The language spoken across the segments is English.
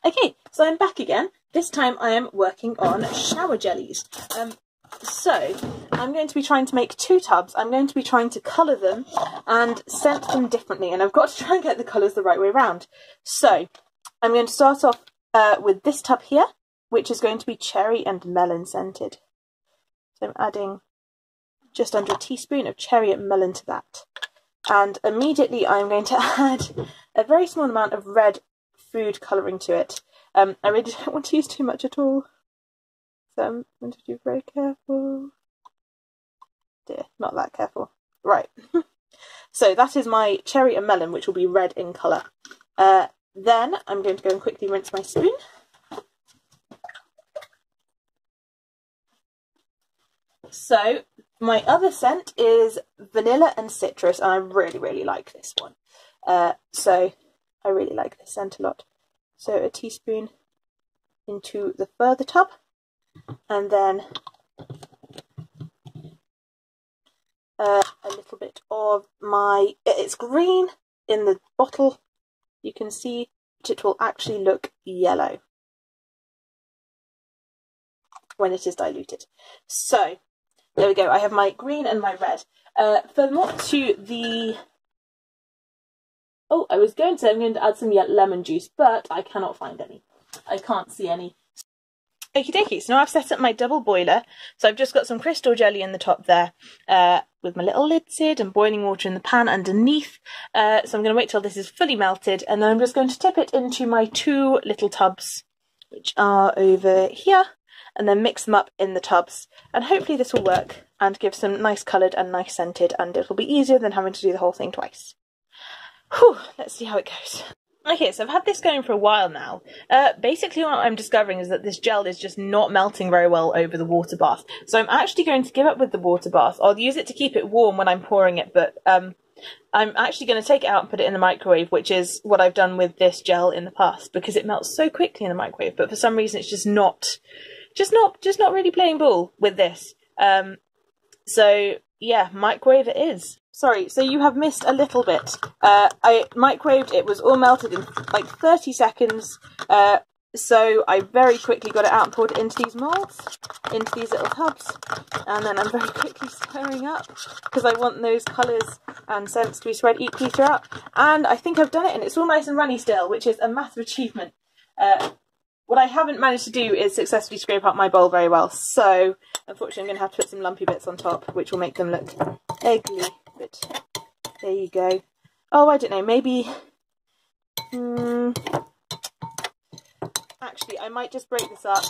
Okay, so I'm back again. This time I am working on shower jellies. So I'm going to be trying to make 2 tubs. I'm going to be trying to colour them and scent them differently, and I've got to try and get the colours the right way around. So I'm going to start off with this tub here, which is going to be cherry and melon scented. So I'm adding just under a teaspoon of cherry and melon to that. And immediately I'm going to add a very small amount of red food colouring to it. I really don't want to use too much at all, so I'm going to be very careful. Dear, not that careful. Right. So that is my cherry and melon, which will be red in colour. Then I'm going to go and quickly rinse my spoon. So my other scent is vanilla and citrus, and I really, really like this one. So I really like this scent a lot. So a teaspoon into the further tub, and then a little bit of my, it's green in the bottle, you can see, but it will actually look yellow when it is diluted. So there we go, I have my green and my red. Furthermore to the, oh, I was going to say I'm going to add some lemon juice, but I cannot find any. I can't see any. Okie dokie, so now I've set up my double boiler. So I've just got some crystal jelly in the top there, with my little lid lid and boiling water in the pan underneath. So I'm going to wait till this is fully melted, and then I'm just going to tip it into my 2 little tubs, which are over here, and then mix them up in the tubs. And hopefully this will work and give some nice coloured and nice scented, and it'll be easier than having to do the whole thing twice. Whew, let's see how it goes. Okay, so I've had this going for a while now. Basically what I'm discovering is that this gel is just not melting very well over the water bath. So I'm actually going to give up with the water bath. I'll use it to keep it warm when I'm pouring it, but I'm actually going to take it out and put it in the microwave, which is what I've done with this gel in the past, because it melts so quickly in the microwave, but for some reason it's just not really playing ball with this. So yeah, microwave it is. Sorry, so you have missed a little bit. I microwaved, it was all melted in like 30 seconds. So I very quickly got it out and poured it into these moulds, into these little tubs. And then I'm very quickly stirring up because I want those colours and scents to be spread equally throughout. And I think I've done it, and it's all nice and runny still, which is a massive achievement. What I haven't managed to do is successfully scrape out my bowl very well. So unfortunately I'm going to have to put some lumpy bits on top, which will make them look ugly. But there you go. Oh, I don't know, maybe actually I might just break this up,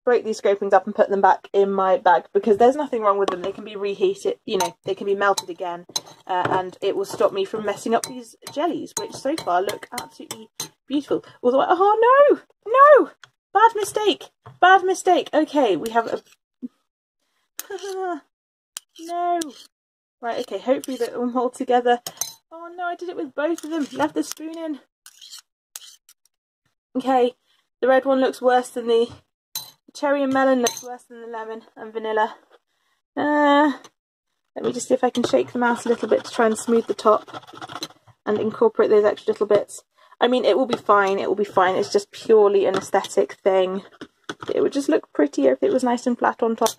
break these scrapings up and put them back in my bag, because there's nothing wrong with them. They can be reheated, you know, they can be melted again, and it will stop me from messing up these jellies, which so far look absolutely beautiful. Although, oh no, bad mistake. Okay, we have a no. Right, okay, hopefully they're all together. Oh no, I did it with both of them. Left the spoon in. Okay, the red one looks worse than the cherry and melon looks worse than the lemon and vanilla. Let me just see if I can shake them out a little bit to try and smooth the top and incorporate those extra little bits. I mean, it will be fine, it's just purely an aesthetic thing. It would just look prettier if it was nice and flat on top.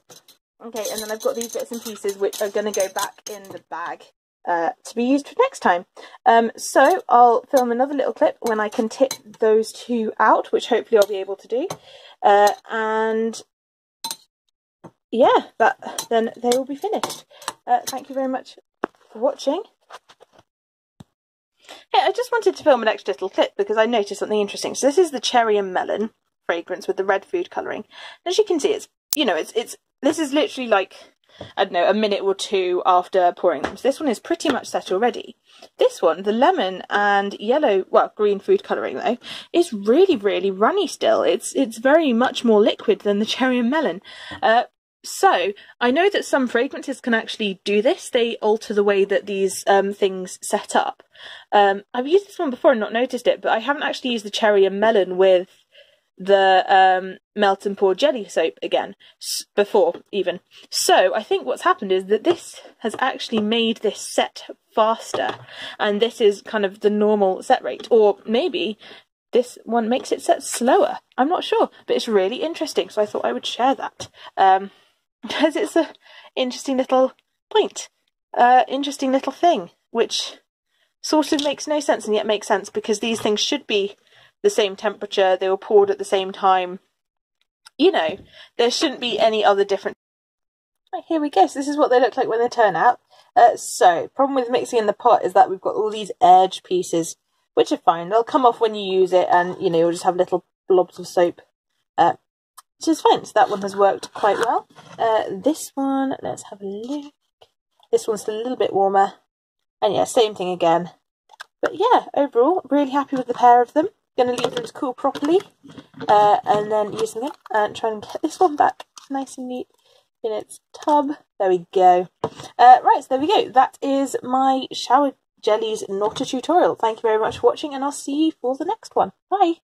Okay, and then I've got these bits and pieces which are going to go back in the bag to be used for next time. So I'll film another little clip when I can tip those 2 out, which hopefully I'll be able to do. And yeah, then they will be finished. Thank you very much for watching. Hey, I just wanted to film an extra little clip because I noticed something interesting. So this is the cherry and melon fragrance with the red food colouring. As you can see, it's, you know, this is literally like, I don't know, a minute or 2 after pouring them. So this one is pretty much set already. This one, the lemon and yellow, well, green food colouring though, is really, really runny still. It's very much more liquid than the cherry and melon. So I know that some fragrances can actually do this. They alter the way that these things set up. I've used this one before and not noticed it, but I haven't actually used the cherry and melon with the melt and pour jelly soap again before even. So I think what's happened is that this has actually made this set faster, and this is kind of the normal set rate. Or maybe this one makes it set slower. I'm not sure, but it's really interesting, so I thought I would share that. Because it's an interesting little point, interesting little thing, which sort of makes no sense and yet makes sense, because these things should be the same temperature, they were poured at the same time. You know, there shouldn't be any other difference. Right, here we go. So this is what they look like when they turn out. So, problem with mixing in the pot is that we've got all these edge pieces, which are fine. They'll come off when you use it, and, you know, you'll just have little blobs of soap, which is fine. So that one has worked quite well. This one, let's have a look. This one's still a little bit warmer. And yeah, same thing again. But yeah, overall, really happy with the pair of them. Going to leave them to cool properly, and then using them and try and get this one back nice and neat in its tub. There we go. Right, so there we go. That is my shower jellies not a tutorial. Thank you very much for watching, and I'll see you for the next one. Bye.